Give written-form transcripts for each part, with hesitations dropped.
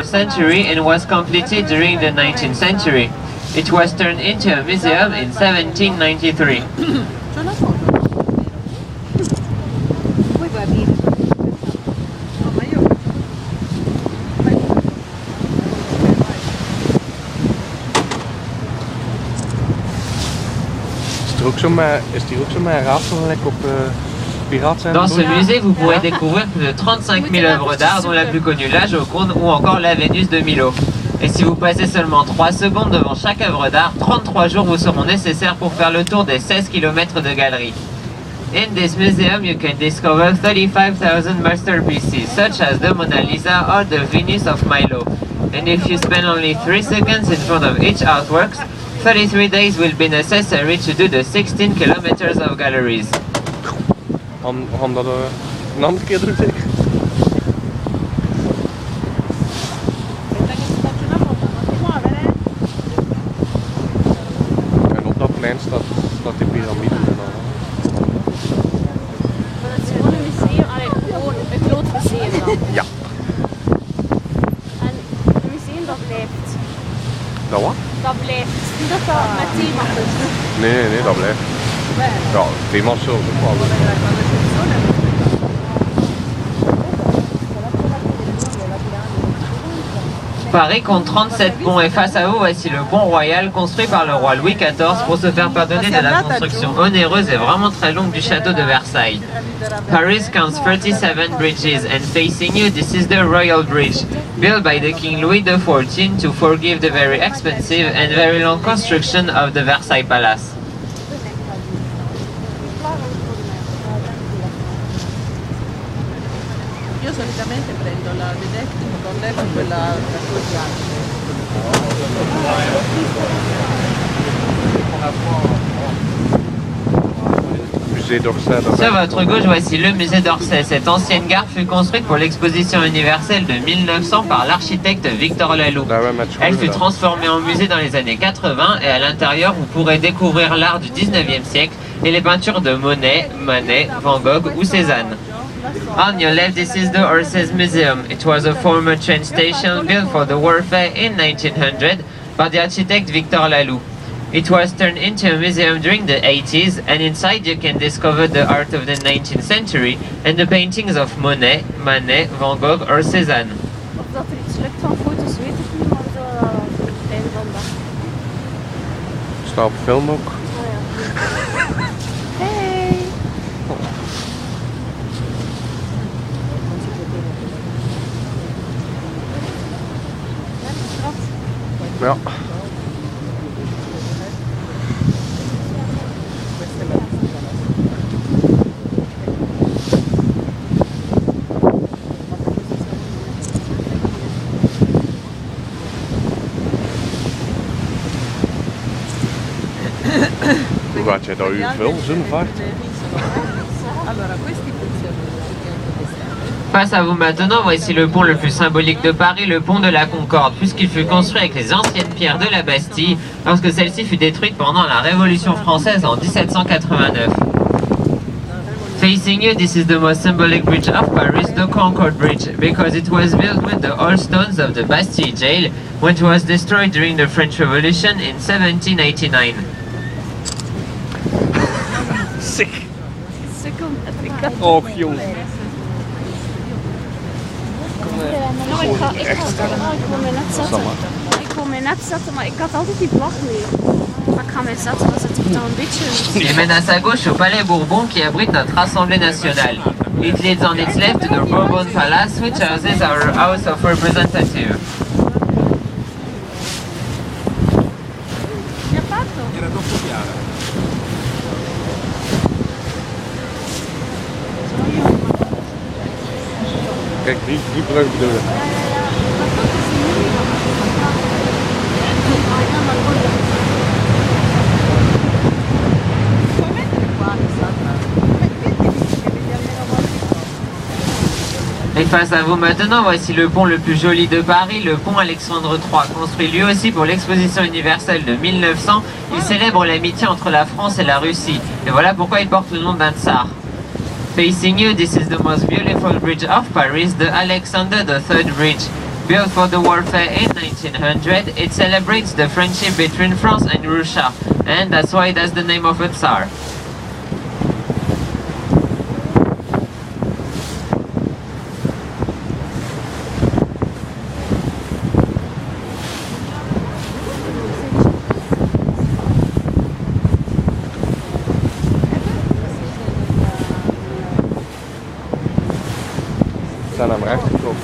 12th century and was completed during the 19th century. It was turned into a museum in 1793. Is hier ook zo'n raadselplek op Piraten? Dans ce musée, vous pourrez découvrir plus de 35 000 œuvres d'art, dont la plus connue la Joconde ou encore la Vénus de Milo. Et si vous passez seulement 3 secondes devant chaque œuvre d'art, 33 jours vous seront nécessaires pour faire le tour des 16 km de galeries. In this museum, you can discover 35,000 masterpieces, such as the Mona Lisa or the Venus of Milo. And if you spend only 3 seconds in front of each artwork, 33 days will be necessary to do the 16 kilometers of galleries. Gaan dat een andere keer doen, zeker? En op dat plein staat die piramide. Maar dat is gewoon een museum, gewoon een groot museum dan. Ja. En het museum dat blijft. Dat wat? Dat blijft. Niet dat dat met thema is. Nee, dat blijft. Ja, thema's zullen ook wel. Paris compte 37 ponts et face à vous, voici le pont royal construit par le roi Louis XIV pour se faire pardonner de la construction onéreuse et vraiment très longue du château de Versailles. Paris counts 37 bridges and facing you this is the Royal Bridge, built by the King Louis XIV to forgive the very expensive and very long construction of the Versailles Palace. Io solitamente prendo la Detective con lei con quella Musée d'Orsay. Sur votre gauche, voici le musée d'Orsay. Cette ancienne gare fut construite pour l'exposition universelle de 1900 par l'architecte Victor Laloux. Elle fut transformée en musée dans les années 80 et à l'intérieur, vous pourrez découvrir l'art du 19e siècle et les peintures de Monet, Manet, Van Gogh ou Cézanne. On your left, this is the Orsay Museum. It was a former train station built for the warfare in 1900 by the architect Victor Laloux. It was turned into a museum during the 80s, and inside you can discover the art of the 19th century and the paintings of Monet, Manet, Van Gogh or Cézanne. Of dat er iets lukt van foto's weet ik niet, maar zo fijn vandaag. Staat op film ook. Oh ja. Hey! Ja. Hoe gaat jij dat uur veel, zo'n vaart? Allora, questi funzionano. Face à vous maintenant, voici le pont le plus symbolique de Paris, le pont de la Concorde, puisqu'il fut construit avec les anciennes pierres de la Bastille, lorsque celle-ci fut détruite pendant la Révolution française en 1789. Facing you, this is the most symbolic bridge of Paris, the Concorde Bridge, because it was built with the old stones of the Bastille jail, when it was destroyed during the French Revolution in 1789. Sick. Seconde. Och joh. Nou, ik wil mij net zetten, maar ik had altijd die vlag mee. Maar ik ga mij zetten, dan zit ik dan een beetje... Il mène à sa gauche au Palais Bourbon qui abrite notre Assemblée nationale. It leads on its left to the Bourbon Palace, which houses our House of Representatives. Kijk, die brug bedoel ik. Et face à vous maintenant, voici le pont le plus joli de Paris, le pont Alexandre III. Construit lui aussi pour l'exposition universelle de 1900, il célèbre l'amitié entre la France et la Russie. Et voilà pourquoi il porte le nom d'un tsar. Facing you, this is the most beautiful bridge of Paris, the Alexander III Bridge, Built for the warfare in 1900, it celebrates the friendship between France and Russia, and that's why it has the name of a Tsar. We zijn naar mijn rechter gekomen.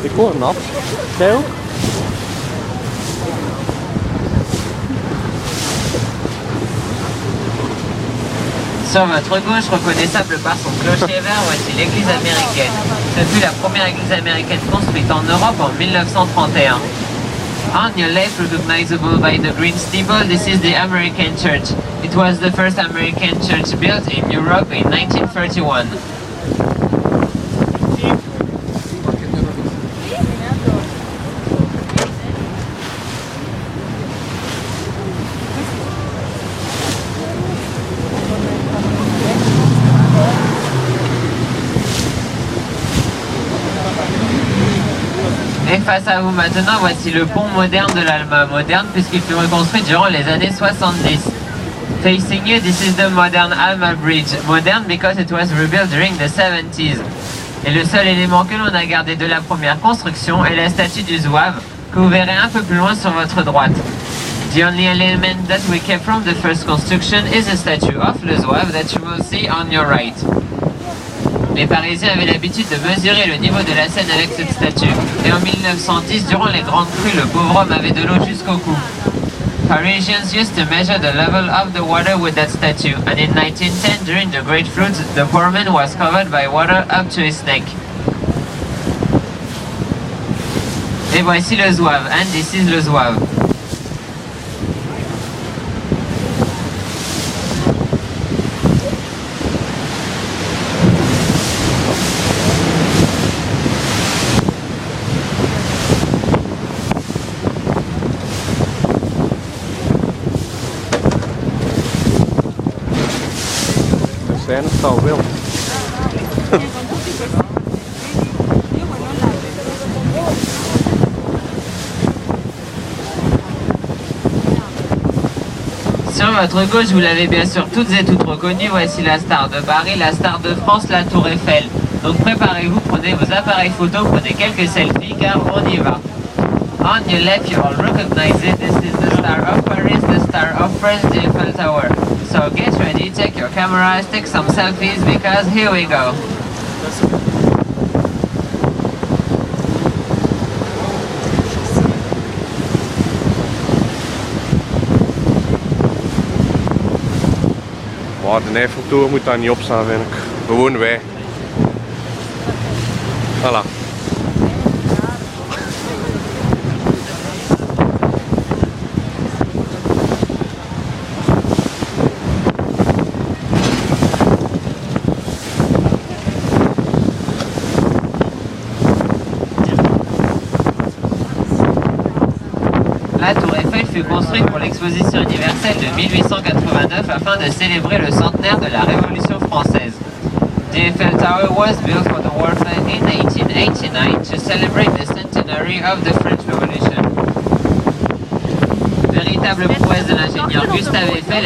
Ik hoor nat. Jij ook? Sur votre gauche, reconnaissable par son clocher vert, voici l'église américaine. Ce fut la première église américaine construite en Europe en 1931. On your left, recognizable by the green steeple, this is the American Church. It was the first American church built in Europe in 1931. Et face à vous maintenant, voici le pont moderne de l'Alma. Moderne puisqu'il fut reconstruit durant les années 70. Facing you, this is the modern Alma Bridge. Modern because it was rebuilt during the 70s. Et le seul élément que l'on a gardé de la première construction est la statue du Zouave, que vous verrez un peu plus loin sur votre droite. The only element that we kept from the first construction is a statue of Le Zouave that you will see on your right. Les Parisiens avaient l'habitude de mesurer le niveau de la Seine avec cette statue. Et en 1910, durant les grandes crues, le pauvre homme avait de l'eau jusqu'au cou. Parisians used to measure the level of the water with that statue, and in 1910, during the Great Floods, the poor man was covered by water up to his neck. Et voici le Zouave, and this is le Zouave. En het zal wel. Sur votre gauche, vous l'avez bien sûr toutes et toutes reconnu, voici la star de Paris, la star de France, la Tour Eiffel. Donc préparez-vous, prenez vos appareils photo, prenez quelques selfies car on y va. On your left, you all recognize it. This is the Star of Paris, the Star of France, the Eiffel Tower. So get ready, take your cameras, take some selfies because here we go. Maar de Eiffeltoren moet daar niet op staan, vind ik. Gewoon wij. Voilà. La Tour Eiffel fut construite pour l'exposition universelle de 1889 afin de célébrer le centenaire de la Révolution française. The Eiffel Tower was built for the Warfare in 1889 to celebrate the centenary of the French Revolution. Véritable prouesse de l'ingénieur Gustave Eiffel.